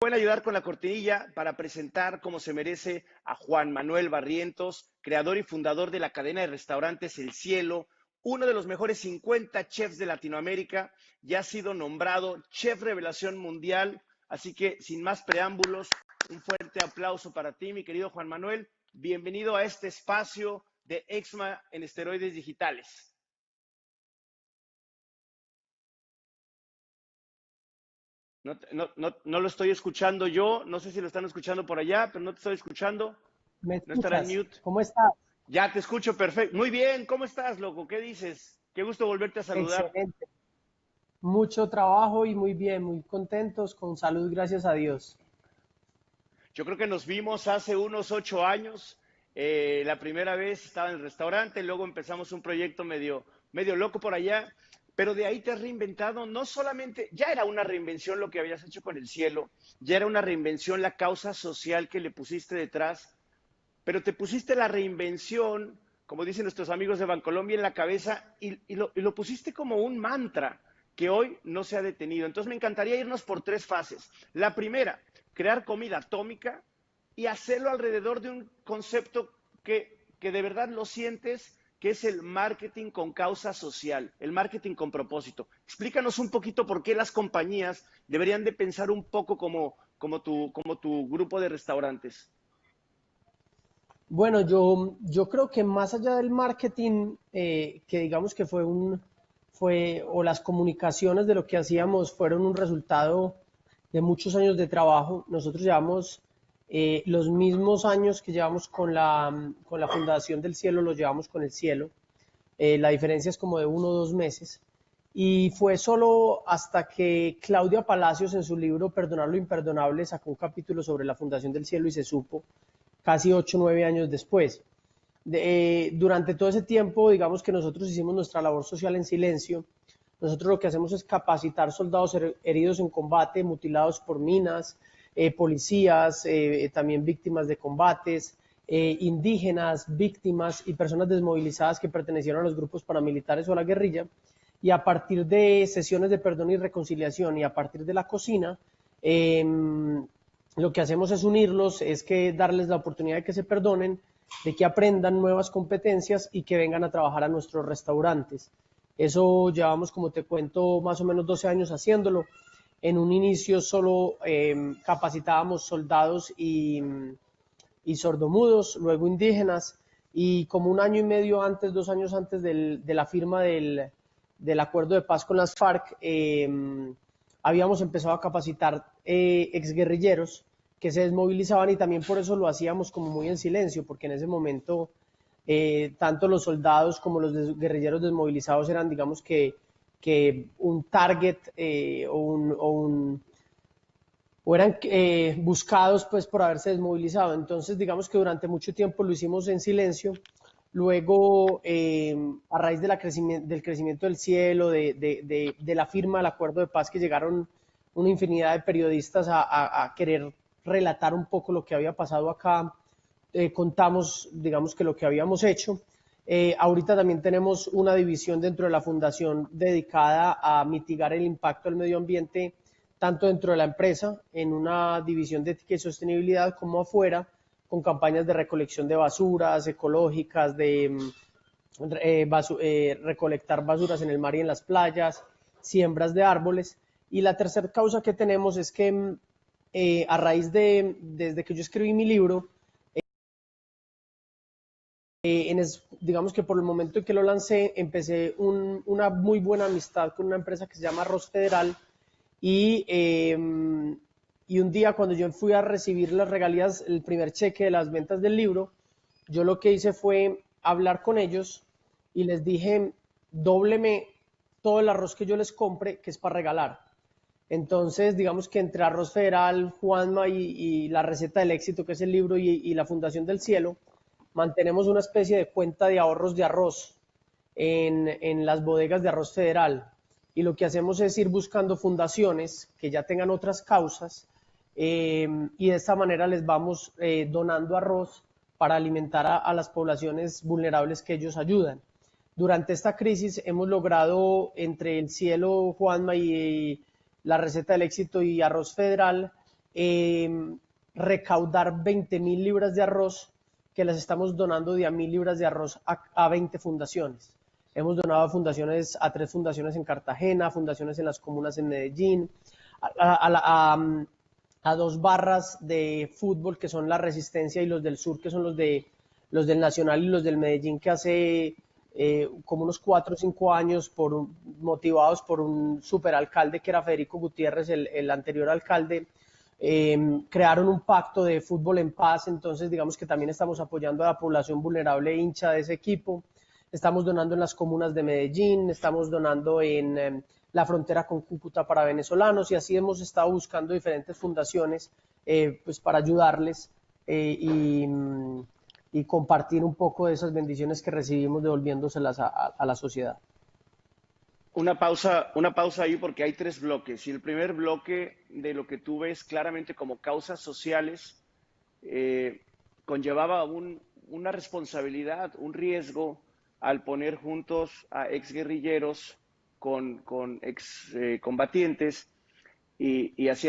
pueden ayudar con la cortinilla para presentar como se merece a Juan Manuel Barrientos, creador y fundador de la cadena de restaurantes El Cielo, uno de los mejores 50 chefs de Latinoamérica, ya ha sido nombrado Chef Revelación Mundial. Así que, sin más preámbulos, un fuerte aplauso para ti, mi querido Juan Manuel. Bienvenido a este espacio de Exma en Esteroides Digitales. No lo estoy escuchando yo, no sé si lo están escuchando por allá, pero no te estoy escuchando. ¿Me No estará en escuchas? mute. ¿Cómo estás? Ya te escucho perfecto. Muy bien, ¿cómo estás, loco? ¿Qué dices? Qué gusto volverte a saludar. Excelente. Mucho trabajo y muy bien, muy contentos, con salud, gracias a Dios. Yo creo que nos vimos hace unos 8 años. La primera vez estaba en el restaurante, luego empezamos un proyecto medio loco por allá, pero de ahí te has reinventado. No solamente, ya era una reinvención lo que habías hecho con El Cielo, ya era una reinvención la causa social que le pusiste detrás, pero te pusiste la reinvención, como dicen nuestros amigos de Bancolombia, en la cabeza y lo pusiste como un mantra que hoy no se ha detenido. Entonces me encantaría irnos por 3 fases. La primera, crear comida atómica y hacerlo alrededor de un concepto que de verdad lo sientes, que es el marketing con causa social, el marketing con propósito. Explícanos un poquito por qué las compañías deberían de pensar un poco como tu grupo de restaurantes. Bueno, yo creo que más allá del marketing, que digamos que o las comunicaciones de lo que hacíamos fueron un resultado de muchos años de trabajo. Nosotros llevamos los mismos años que llevamos con la Fundación del Cielo, los llevamos con El Cielo. La diferencia es como de 1 o 2 meses. Y fue solo hasta que Claudia Palacios en su libro Perdonar lo imperdonable sacó un capítulo sobre la Fundación del Cielo y se supo casi 8 o 9 años después. Durante todo ese tiempo, digamos que nosotros hicimos nuestra labor social en silencio. Nosotros lo que hacemos es capacitar soldados heridos en combate, mutilados por minas, policías, también víctimas de combates, indígenas, víctimas y personas desmovilizadas que pertenecieron a los grupos paramilitares o a la guerrilla. Y a partir de sesiones de perdón y reconciliación y a partir de la cocina, lo que hacemos es unirlos, es que darles la oportunidad de que se perdonen, de que aprendan nuevas competencias y que vengan a trabajar a nuestros restaurantes. Eso llevamos, como te cuento, más o menos 12 años haciéndolo. En un inicio solo capacitábamos soldados y sordomudos, luego indígenas, y como 1 año y medio antes, 2 años antes de la firma del acuerdo de paz con las FARC, habíamos empezado a capacitar exguerrilleros que se desmovilizaban y también por eso lo hacíamos como muy en silencio, porque en ese momento tanto los soldados como los guerrilleros desmovilizados eran, digamos que un target o eran buscados pues por haberse desmovilizado. Entonces, digamos que durante mucho tiempo lo hicimos en silencio. Luego, a raíz del crecimiento del cielo, de la firma del acuerdo de paz, que llegaron una infinidad de periodistas a querer relatar un poco lo que había pasado acá, contamos, digamos que lo que habíamos hecho. Ahorita también tenemos una división dentro de la fundación dedicada a mitigar el impacto del medio ambiente, tanto dentro de la empresa, en una división de ética y sostenibilidad, como afuera, con campañas de recolección de basuras ecológicas, recolectar basuras en el mar y en las playas, siembras de árboles. Y la tercera causa que tenemos es que desde que yo escribí mi libro, digamos que por el momento en que lo lancé, empecé una muy buena amistad con una empresa que se llama Arroz Federal y un día cuando yo fui a recibir las regalías, el primer cheque de las ventas del libro, yo lo que hice fue hablar con ellos y les dije, dóbleme todo el arroz que yo les compre, que es para regalar. Entonces, digamos que entre Arroz Federal, Juanma y La Receta del Éxito, que es el libro, y la Fundación del Cielo, mantenemos una especie de cuenta de ahorros de arroz en las bodegas de Arroz Federal. Y lo que hacemos es ir buscando fundaciones que ya tengan otras causas y de esta manera les vamos donando arroz para alimentar a las poblaciones vulnerables que ellos ayudan. Durante esta crisis hemos logrado, entre El Cielo, Juanma y La Receta del Éxito y Arroz Federal, recaudar 20.000 libras de arroz, que las estamos donando de a 1.000 libras de arroz a 20 fundaciones. Hemos donado a 3 fundaciones en Cartagena, fundaciones en las comunas en Medellín, a 2 barras de fútbol que son La Resistencia y los del Sur, que son los del Nacional y los del Medellín, que hace como unos 4 o 5 años, motivados por un superalcalde que era Federico Gutiérrez, el anterior alcalde, crearon un pacto de fútbol en paz. Entonces digamos que también estamos apoyando a la población vulnerable hincha de ese equipo. Estamos donando en las comunas de Medellín, estamos donando en la frontera con Cúcuta para venezolanos, y así hemos estado buscando diferentes fundaciones pues para ayudarles y compartir un poco de esas bendiciones que recibimos, devolviéndoselas a la sociedad. Una pausa ahí porque hay 3 bloques. Y el primer bloque de lo que tú ves claramente como causas sociales conllevaba una responsabilidad, un riesgo al poner juntos a exguerrilleros con excombatientes y así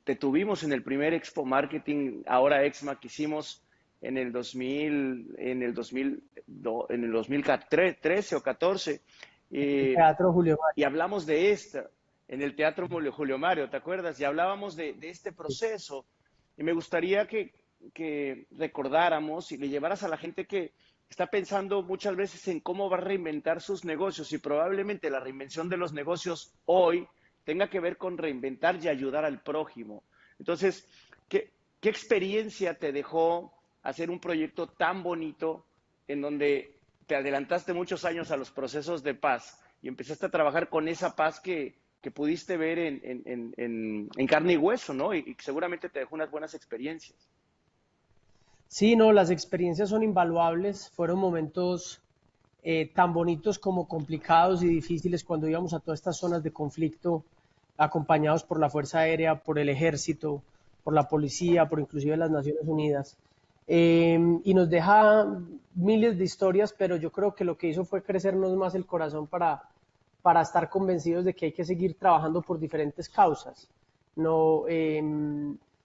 te tuvimos en el primer Expo Marketing, ahora EXMA, que hicimos en el 2013 o 14. Teatro Julio Y Mario. hablamos de esta, en el Teatro Julio Mario, ¿te acuerdas? Y hablábamos de este proceso. Y me gustaría que recordáramos y le llevaras a la gente que está pensando muchas veces en cómo va a reinventar sus negocios, y probablemente la reinvención de los negocios hoy tenga que ver con reinventar y ayudar al prójimo. Entonces, ¿qué experiencia te dejó hacer un proyecto tan bonito en donde te adelantaste muchos años a los procesos de paz y empezaste a trabajar con esa paz que pudiste ver en carne y hueso, ¿no? Y seguramente te dejó unas buenas experiencias. Sí, no, las experiencias son invaluables. Fueron momentos tan bonitos como complicados y difíciles cuando íbamos a todas estas zonas de conflicto, acompañados por la Fuerza Aérea, por el Ejército, por la Policía, por inclusive las Naciones Unidas. Y nos deja miles de historias, pero yo creo que lo que hizo fue crecernos más el corazón para estar convencidos de que hay que seguir trabajando por diferentes causas. No,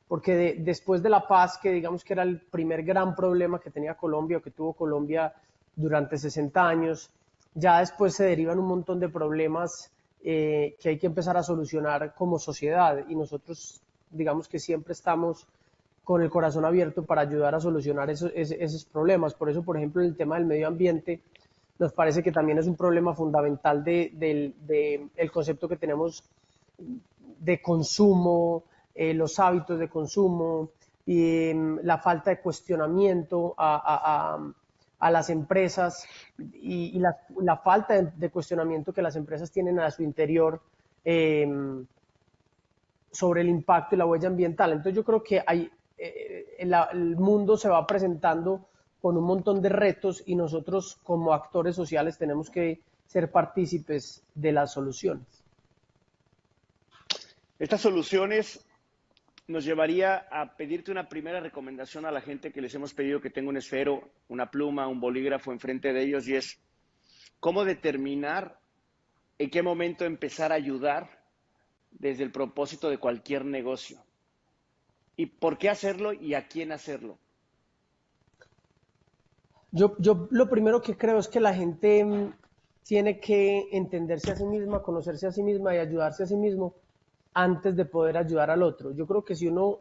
porque después de la paz, que digamos que era el primer gran problema que tenía Colombia o que tuvo Colombia durante 60 años, ya después se derivan un montón de problemas que hay que empezar a solucionar como sociedad, y nosotros digamos que siempre estamos con el corazón abierto para ayudar a solucionar esos problemas. Por eso, por ejemplo, en el tema del medio ambiente, nos parece que también es un problema fundamental del concepto que tenemos de consumo, los hábitos de consumo y la falta de cuestionamiento a las empresas y la falta de cuestionamiento que las empresas tienen a su interior sobre el impacto y la huella ambiental. Entonces yo creo que el mundo se va presentando con un montón de retos, y nosotros como actores sociales tenemos que ser partícipes de las soluciones. Estas soluciones nos llevaría a pedirte una primera recomendación a la gente que les hemos pedido que tenga un esfero, una pluma, un bolígrafo enfrente de ellos, y es cómo determinar en qué momento empezar a ayudar desde el propósito de cualquier negocio. ¿Y por qué hacerlo y a quién hacerlo? Yo lo primero que creo es que la gente tiene que entenderse a sí misma, conocerse a sí misma y ayudarse a sí mismo antes de poder ayudar al otro. Yo creo que si uno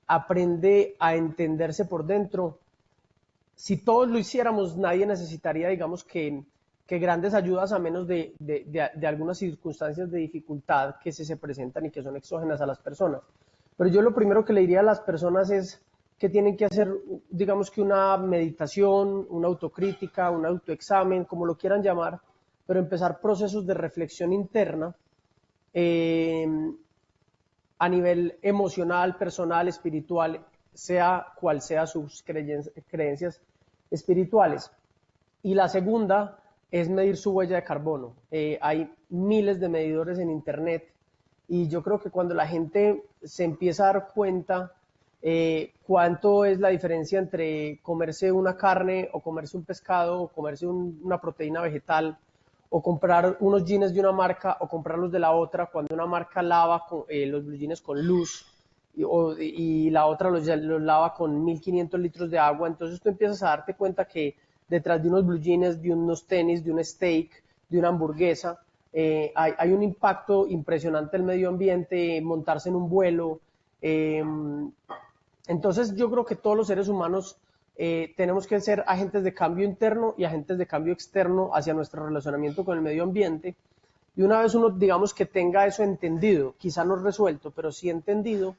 aprende a entenderse por dentro, si todos lo hiciéramos, nadie necesitaría, digamos, que grandes ayudas, a menos de algunas circunstancias de dificultad que se presentan y que son exógenas a las personas. Pero yo lo primero que le diría a las personas es que tienen que hacer, digamos que una meditación, una autocrítica, un autoexamen, como lo quieran llamar, pero empezar procesos de reflexión interna a nivel emocional, personal, espiritual, sea cual sea sus creencias espirituales. Y la segunda es medir su huella de carbono. Hay miles de medidores en internet, y yo creo que cuando la gente se empieza a dar cuenta cuánto es la diferencia entre comerse una carne o comerse un pescado o comerse una proteína vegetal, o comprar unos jeans de una marca o comprarlos de la otra, cuando una marca lava los blue jeans con luz y la otra los lava con 1500 litros de agua. Entonces tú empiezas a darte cuenta que detrás de unos blue jeans, de unos tenis, de un steak, de una hamburguesa, hay un impacto impresionante del medio ambiente, montarse en un vuelo. Entonces yo creo que todos los seres humanos tenemos que ser agentes de cambio interno y agentes de cambio externo hacia nuestro relacionamiento con el medio ambiente. Y una vez uno, digamos, que tenga eso entendido, quizá no resuelto, pero sí entendido,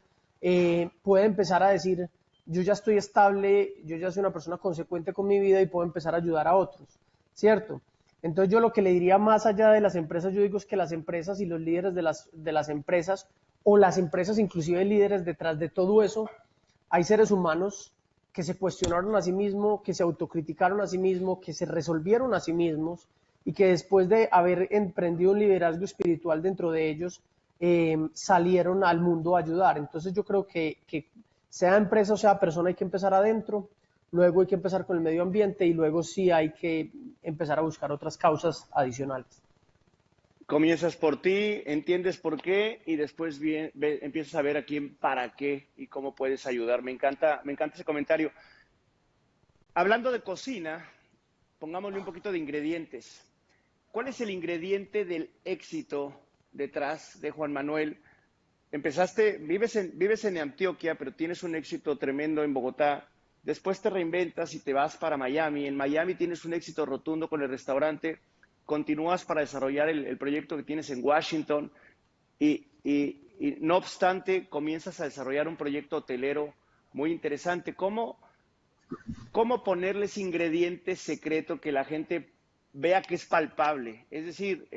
puede empezar a decir, yo ya estoy estable, yo ya soy una persona consecuente con mi vida y puedo empezar a ayudar a otros, ¿cierto? Entonces yo lo que le diría más allá de las empresas, yo digo es que las empresas y los líderes de las empresas, o las empresas inclusive líderes detrás de todo eso, hay seres humanos que se cuestionaron a sí mismos, que se autocriticaron a sí mismos, que se resolvieron a sí mismos y que después de haber emprendido un liderazgo espiritual dentro de ellos, salieron al mundo a ayudar. Entonces yo creo que sea empresa o sea persona hay que empezar adentro, luego hay que empezar con el medio ambiente y luego sí hay que empezar a buscar otras causas adicionales. Comienzas por ti, entiendes por qué y después empiezas a ver a quién para qué y cómo puedes ayudar. Me encanta ese comentario. Hablando de cocina, pongámosle un poquito de ingredientes. ¿Cuál es el ingrediente del éxito detrás de Juan Manuel? Vives en Antioquia, pero tienes un éxito tremendo en Bogotá. Después te reinventas y te vas para Miami. En Miami tienes un éxito rotundo con el restaurante. Continúas para desarrollar el proyecto que tienes en Washington y no obstante comienzas a desarrollar un proyecto hotelero muy interesante. ¿Cómo ponerle ese ingrediente secreto que la gente vea que es palpable? Es decir,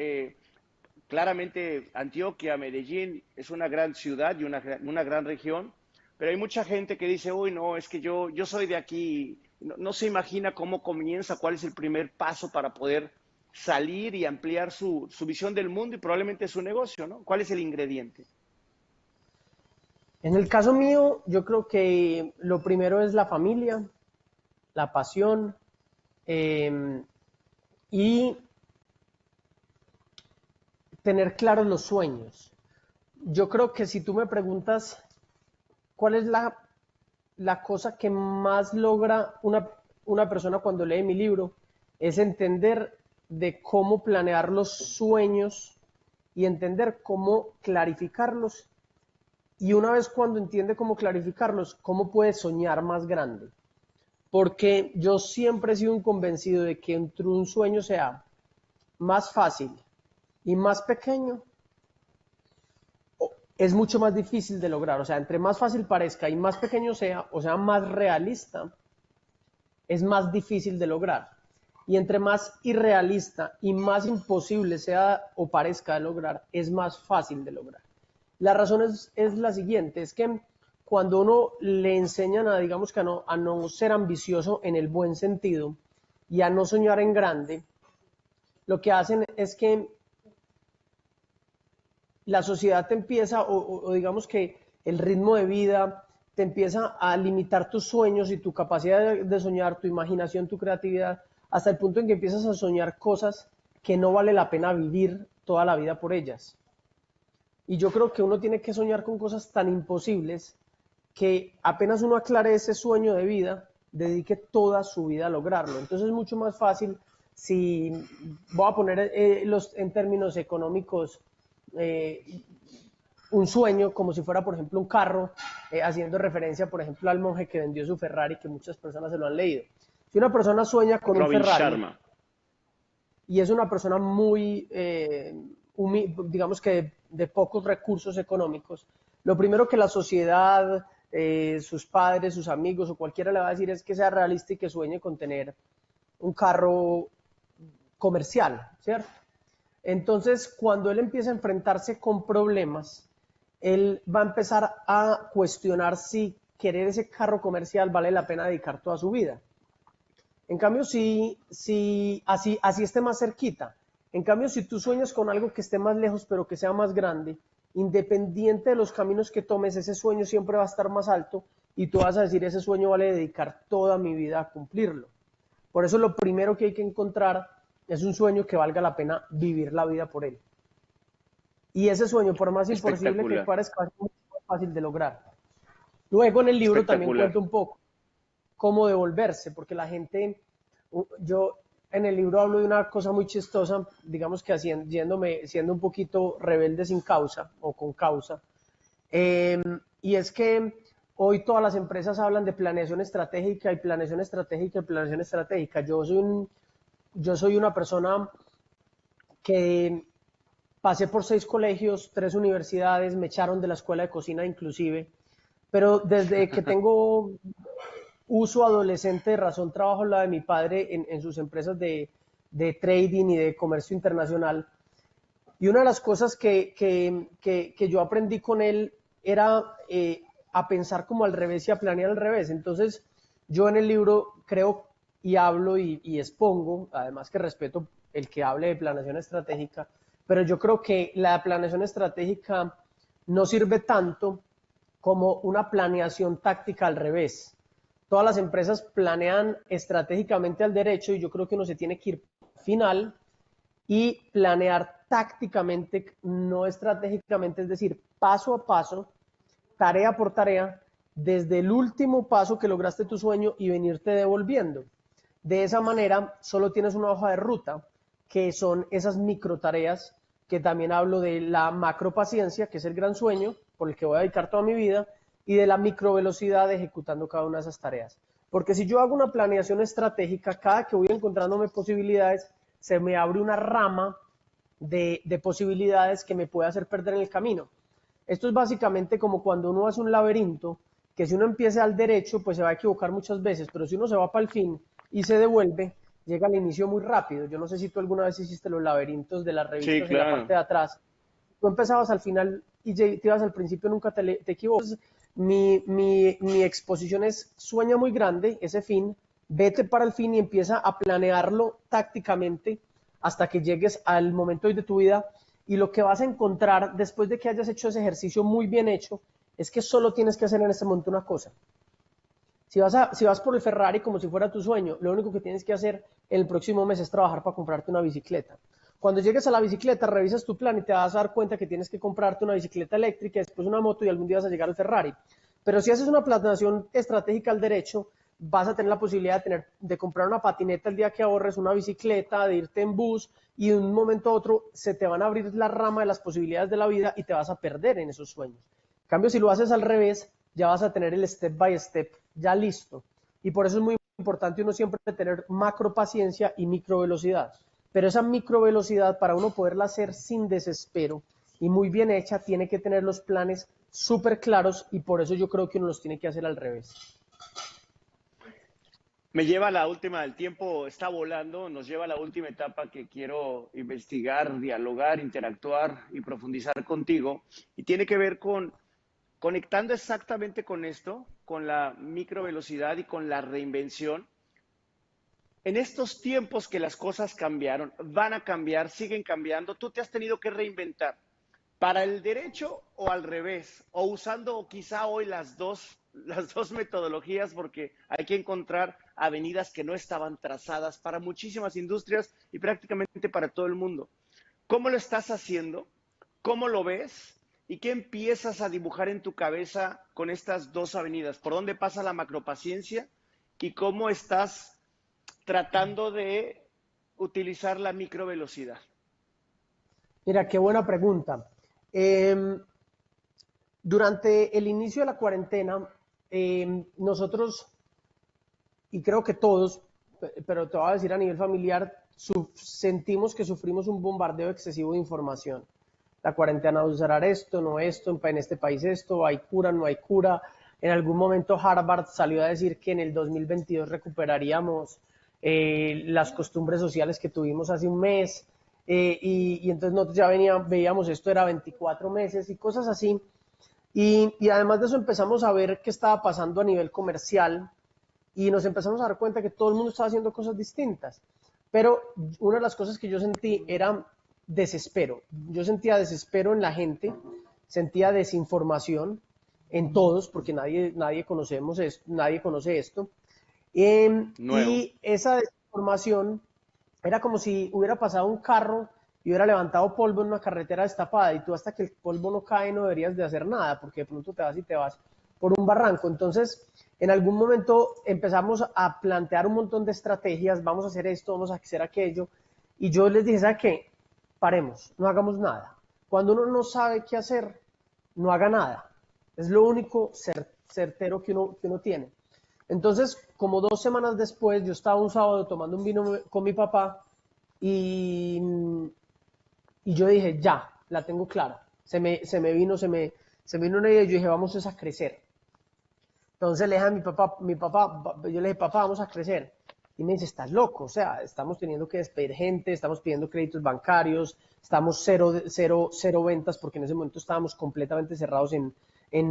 claramente Antioquia, Medellín es una gran ciudad y una gran región, pero hay mucha gente que dice, uy, no, es que yo soy de aquí, no se imagina cómo comienza, cuál es el primer paso para poder salir y ampliar su visión del mundo y probablemente su negocio, ¿no? ¿Cuál es el ingrediente? En el caso mío, yo creo que lo primero es la familia, la pasión eh, y tener claros los sueños. Yo creo que si tú me preguntas cuál es la cosa que más logra una persona cuando lee mi libro, es entender de cómo planear los sueños y entender cómo clarificarlos. Y una vez cuando entiende cómo clarificarlos, cómo puede soñar más grande. Porque yo siempre he sido un convencido de que entre un sueño sea más fácil y más pequeño, es mucho más difícil de lograr. O sea, entre más fácil parezca y más pequeño sea, o sea, más realista, es más difícil de lograr. Y entre más irrealista y más imposible sea o parezca de lograr, es más fácil de lograr. La razón es la siguiente, es que cuando uno le enseñan a, digamos que a no ser ambicioso en el buen sentido y a no soñar en grande, lo que hacen es que la sociedad te empieza, o digamos que el ritmo de vida te empieza a limitar tus sueños y tu capacidad de soñar, tu imaginación, tu creatividad, hasta el punto en que empiezas a soñar cosas que no vale la pena vivir toda la vida por ellas. Y yo creo que uno tiene que soñar con cosas tan imposibles que apenas uno aclare ese sueño de vida, dedique toda su vida a lograrlo. Entonces es mucho más fácil si voy a poner en términos económicos un sueño como si fuera, por ejemplo, un carro, haciendo referencia, por ejemplo, al monje que vendió su Ferrari, que muchas personas se lo han leído. Si una persona sueña con un Robin Ferrari Sharma. y es una persona muy, digamos que de pocos recursos económicos, lo primero que la sociedad, sus padres, sus amigos o cualquiera le va a decir es que sea realista y que sueñe con tener un carro comercial, ¿cierto? Entonces, cuando él empieza a enfrentarse con problemas, él va a empezar a cuestionar si querer ese carro comercial vale la pena dedicar toda su vida. En cambio, si así esté más cerquita. En cambio, si tú sueñas con algo que esté más lejos, pero que sea más grande, independiente de los caminos que tomes, ese sueño siempre va a estar más alto y tú vas a decir, ese sueño vale dedicar toda mi vida a cumplirlo. Por eso lo primero que hay que encontrar es un sueño que valga la pena vivir la vida por él. Y ese sueño, por más imposible que Espectacular. parezca, es muy fácil de lograr. Luego en el libro también Espectacular. cuento un poco cómo devolverse, porque la gente, yo en el libro hablo de una cosa muy chistosa, digamos que siendo un poquito rebelde sin causa o con causa, eh, y es que hoy todas las empresas hablan de planeación estratégica y planeación estratégica y planeación estratégica. Yo soy una persona que pasé por 6 colegios, 3 universidades, me echaron de la escuela de cocina inclusive, pero desde que tengo uso adolescente de razón, trabajo al lado de mi padre en sus empresas de trading y de comercio internacional. Y una de las cosas que yo aprendí con él era a pensar como al revés y a planear al revés. Entonces, yo en el libro creo y hablo y expongo, además que respeto el que hable de planeación estratégica, pero yo creo que la planeación estratégica no sirve tanto como una planeación táctica al revés. Todas las empresas planean estratégicamente al derecho y yo creo que uno se tiene que ir final y planear tácticamente, no estratégicamente, es decir, paso a paso, tarea por tarea, desde el último paso que lograste tu sueño y venirte devolviendo. De esa manera, solo tienes una hoja de ruta, que son esas micro tareas, que también hablo de la macro paciencia, que es el gran sueño por el que voy a dedicar toda mi vida, y de la micro velocidad ejecutando cada una de esas tareas. Porque si yo hago una planeación estratégica, cada que voy encontrándome posibilidades, se me abre una rama de posibilidades que me puede hacer perder en el camino. Esto es básicamente como cuando uno hace un laberinto, que si uno empieza al derecho, pues se va a equivocar muchas veces, pero si uno se va para el fin y se devuelve, llega al inicio muy rápido. Yo no sé si tú alguna vez hiciste los laberintos de las Sí, revistas en la parte claro. de atrás. Tú empezabas al final y te ibas al principio, nunca te equivocas. Mi exposición es: sueña muy grande ese fin, vete para el fin y empieza a planearlo tácticamente hasta que llegues al momento de tu vida. Y lo que vas a encontrar después de que hayas hecho ese ejercicio muy bien hecho es que solo tienes que hacer en este momento una cosa. Si vas por el Ferrari como si fuera tu sueño, lo único que tienes que hacer el próximo mes es trabajar para comprarte una bicicleta. Cuando llegues a la bicicleta, revisas tu plan y te vas a dar cuenta que tienes que comprarte una bicicleta eléctrica, después una moto y algún día vas a llegar al Ferrari. Pero si haces una planeación estratégica al derecho, vas a tener la posibilidad de comprar una patineta el día que ahorres, una bicicleta, de irte en bus y de un momento a otro se te van a abrir la rama de las posibilidades de la vida y te vas a perder en esos sueños. En cambio, si lo haces al revés, ya vas a tener el step by step ya listo. Y por eso es muy importante uno siempre tener macro paciencia y micro velocidad. Pero esa micro velocidad, para uno poderla hacer sin desespero y muy bien hecha, tiene que tener los planes súper claros y por eso yo creo que uno los tiene que hacer al revés. Me lleva a la última, el tiempo está volando, nos lleva a la última etapa que quiero investigar, dialogar, interactuar y profundizar contigo. Y tiene que ver con conectando exactamente con esto, con la microvelocidad y con la reinvención. En estos tiempos que las cosas cambiaron, van a cambiar, siguen cambiando, tú te has tenido que reinventar para el derecho o al revés, o usando quizá hoy las dos metodologías, porque hay que encontrar avenidas que no estaban trazadas para muchísimas industrias y prácticamente para todo el mundo. ¿Cómo lo estás haciendo? ¿Cómo lo ves? ¿Y qué empiezas a dibujar en tu cabeza con estas dos avenidas? ¿Por dónde pasa la macropaciencia? ¿Y cómo estás tratando de utilizar la microvelocidad? Mira, qué buena pregunta. Eh, durante el inicio de la cuarentena, nosotros, y creo que todos, pero te voy a decir a nivel familiar, sentimos que sufrimos un bombardeo excesivo de información. La cuarentena va a usar esto, no esto, en este país esto, hay cura, no hay cura. En algún momento Harvard salió a decir que en el 2022 recuperaríamos las costumbres sociales que tuvimos hace un mes. Y entonces nosotros ya veíamos esto era 24 meses y cosas así. Y además de eso empezamos a ver qué estaba pasando a nivel comercial y nos empezamos a dar cuenta que todo el mundo estaba haciendo cosas distintas. Pero una de las cosas que yo sentí era desespero. Yo sentía desespero en la gente, sentía desinformación en todos, porque nadie conoce esto. Nuevo. Y esa desinformación era como si hubiera pasado un carro y hubiera levantado polvo en una carretera destapada y tú hasta que el polvo no cae no deberías de hacer nada porque de pronto te vas y te vas. por un barranco. Entonces, en algún momento empezamos a plantear un montón de estrategias, vamos a hacer esto, vamos a hacer aquello, y yo les dije, ¿sabe qué? Paremos, no hagamos nada. Cuando uno no sabe qué hacer, no haga nada. Es lo único certero que uno tiene. Entonces, como 2 semanas después, yo estaba un sábado tomando un vino con mi papá y, y yo dije, ya, la tengo clara. Se me vino una idea y yo dije, vamos a crecer. Entonces le dije a yo le dije, papá, vamos a crecer. Y me dice, estás loco, o sea, estamos teniendo que despedir gente, estamos pidiendo créditos bancarios, estamos cero ventas, porque en ese momento estábamos completamente cerrados en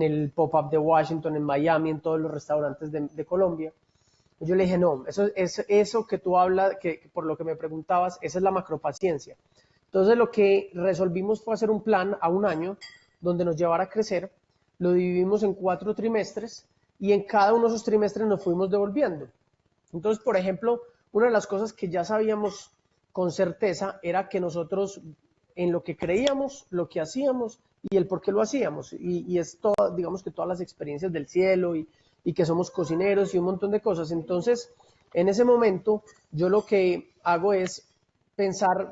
el pop-up de Washington, en Miami, en todos los restaurantes de Colombia. Y yo le dije, no, eso que tú hablas, que por lo que me preguntabas, esa es la macropaciencia. Entonces lo que resolvimos fue hacer un plan a un año donde nos llevara a crecer, lo dividimos en 4 trimestres y en cada uno de esos trimestres nos fuimos devolviendo. Entonces, por ejemplo, una de las cosas que ya sabíamos con certeza era que nosotros en lo que creíamos, lo que hacíamos y el por qué lo hacíamos. Y es todo, digamos que todas las experiencias del cielo y que somos cocineros y un montón de cosas. Entonces, en ese momento, yo lo que hago es pensar,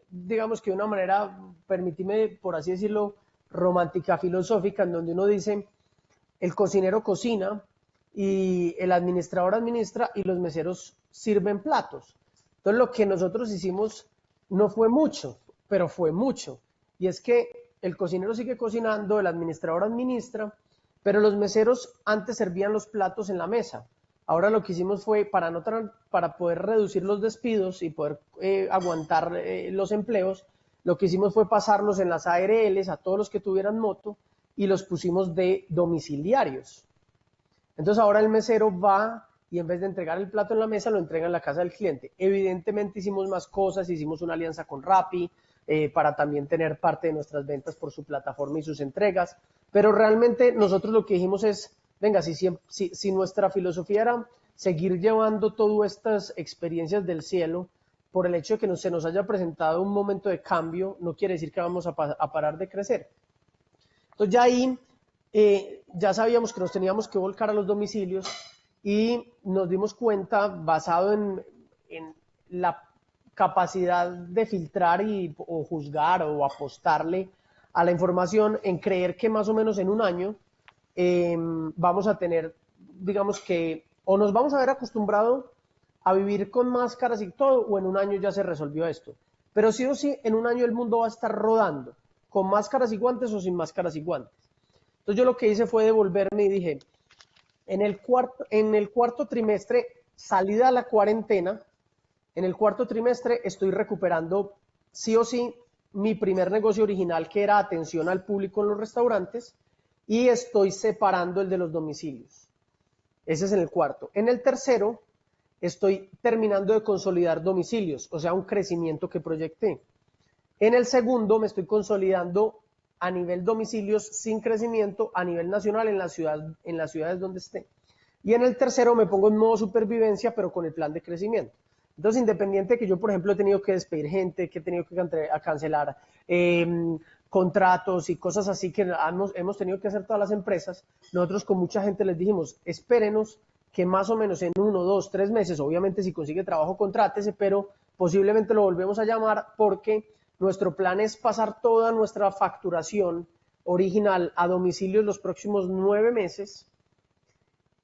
digamos que de una manera, permíteme, por así decirlo, romántica, filosófica, en donde uno dice, el cocinero cocina y el administrador administra y los meseros sirven platos. Entonces lo que nosotros hicimos no fue mucho, pero fue mucho. Y es que el cocinero sigue cocinando, el administrador administra, pero los meseros antes servían los platos en la mesa. Ahora lo que hicimos fue, para poder reducir los despidos y poder aguantar los empleos, lo que hicimos fue pasarlos en las ARLs a todos los que tuvieran moto y los pusimos de domiciliarios. Entonces ahora el mesero va y en vez de entregar el plato en la mesa, lo entrega en la casa del cliente. Evidentemente hicimos más cosas, hicimos una alianza con Rappi para también tener parte de nuestras ventas por su plataforma y sus entregas, pero realmente nosotros lo que dijimos es, venga, si nuestra filosofía era seguir llevando todas estas experiencias del cielo, por el hecho de que se nos haya presentado un momento de cambio, no quiere decir que vamos a parar de crecer. Entonces ya ahí ya sabíamos que nos teníamos que volcar a los domicilios y nos dimos cuenta, basado en la capacidad de filtrar o juzgar o apostarle a la información, en creer que más o menos en un año vamos a tener, digamos que, o nos vamos a ver acostumbrado a vivir con máscaras y todo, o en un año ya se resolvió esto. Pero sí o sí, en un año el mundo va a estar rodando, con máscaras y guantes o sin máscaras y guantes. Entonces yo lo que hice fue devolverme y dije, en el cuarto trimestre, salida a la cuarentena, en el cuarto trimestre estoy recuperando sí o sí mi primer negocio original, que era atención al público en los restaurantes, y estoy separando el de los domicilios. Ese es en el cuarto. En el tercero, estoy terminando de consolidar domicilios, o sea, un crecimiento que proyecté. En el segundo, me estoy consolidando a nivel domicilios sin crecimiento a nivel nacional en las ciudades donde esté. Y en el tercero me pongo en modo supervivencia, pero con el plan de crecimiento. Entonces, independiente de que yo, por ejemplo, he tenido que despedir gente, que he tenido que cancelar contratos y cosas así que hemos tenido que hacer todas las empresas, nosotros con mucha gente les dijimos, espérenos que más o menos en 1, 2, 3 meses, obviamente si consigue trabajo, contrátese, pero posiblemente lo volvemos a llamar porque nuestro plan es pasar toda nuestra facturación original a domicilio en los próximos 9 meses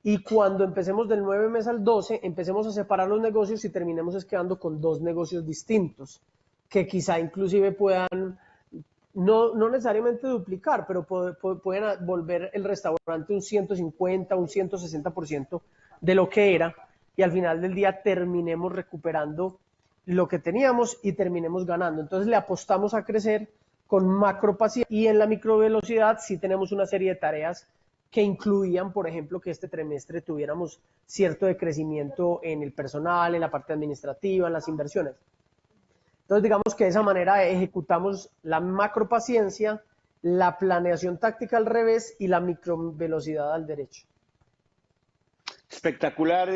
y cuando empecemos del 9 mes al 12, empecemos a separar los negocios y terminemos quedando con 2 negocios distintos que quizá inclusive puedan, no necesariamente duplicar, pero pueden volver el restaurante un 150, un 160% de lo que era y al final del día terminemos recuperando lo que teníamos y terminemos ganando. Entonces le apostamos a crecer con macropaciencia y en la microvelocidad sí tenemos una serie de tareas que incluían, por ejemplo, que este trimestre tuviéramos cierto decrecimiento en el personal, en la parte administrativa, en las inversiones. Entonces, digamos que de esa manera ejecutamos la macropaciencia, la planeación táctica al revés y la microvelocidad al derecho. Espectacular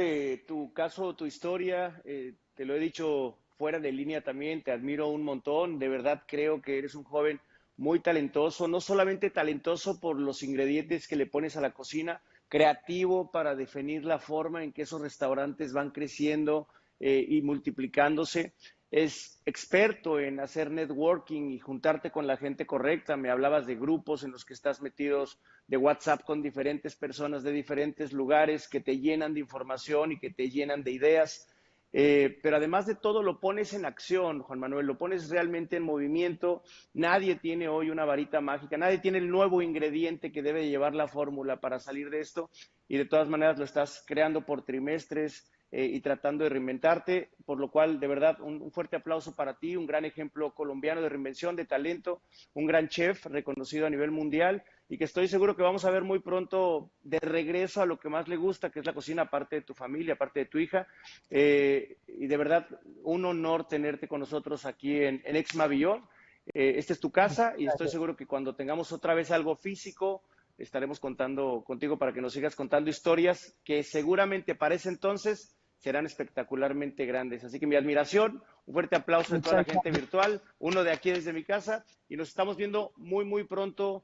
tu caso, tu historia. Te lo he dicho fuera de línea también, te admiro un montón. De verdad creo que eres un joven muy talentoso, no solamente talentoso por los ingredientes que le pones a la cocina, creativo para definir la forma en que esos restaurantes van creciendo y multiplicándose. Es experto en hacer networking y juntarte con la gente correcta. Me hablabas de grupos en los que estás metidos de WhatsApp con diferentes personas de diferentes lugares que te llenan de información y que te llenan de ideas. Pero además de todo lo pones en acción, Juan Manuel, lo pones realmente en movimiento. Nadie tiene hoy una varita mágica, nadie tiene el nuevo ingrediente que debe llevar la fórmula para salir de esto y de todas maneras lo estás creando por trimestres y tratando de reinventarte, por lo cual de verdad un fuerte aplauso para ti, un gran ejemplo colombiano de reinvención, de talento, un gran chef reconocido a nivel mundial y que estoy seguro que vamos a ver muy pronto de regreso a lo que más le gusta, que es la cocina, aparte de tu familia, aparte de tu hija. Y de verdad, un honor tenerte con nosotros aquí en Exmavillón. Esta es tu casa y estoy Gracias. seguro que cuando tengamos otra vez algo físico, estaremos contando contigo para que nos sigas contando historias que seguramente para ese entonces serán espectacularmente grandes. Así que mi admiración, un fuerte aplauso de toda la Muchas gente gracias. virtual, uno de aquí desde mi casa y nos estamos viendo muy, muy pronto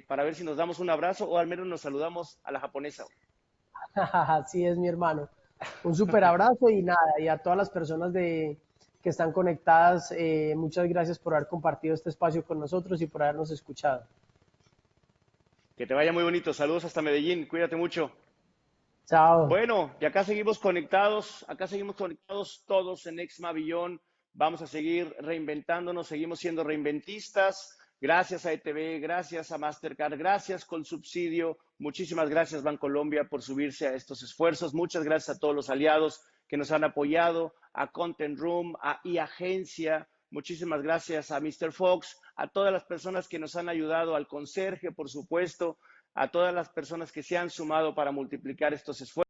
para ver si nos damos un abrazo o al menos nos saludamos a la japonesa. Así es, mi hermano. Un súper abrazo y nada, y a todas las personas que están conectadas, muchas gracias por haber compartido este espacio con nosotros y por habernos escuchado. Que te vaya muy bonito. Saludos hasta Medellín. Cuídate mucho. Chao. Bueno, y acá seguimos conectados todos en Exmavillón. Vamos a seguir reinventándonos, seguimos siendo reinventistas. Gracias a ETV, gracias a Mastercard, gracias Colsubsidio, muchísimas gracias Bancolombia por subirse a estos esfuerzos. Muchas gracias a todos los aliados que nos han apoyado, a Content Room, a iAgencia. Muchísimas gracias a Mr. Fox, a todas las personas que nos han ayudado, al conserje, por supuesto, a todas las personas que se han sumado para multiplicar estos esfuerzos.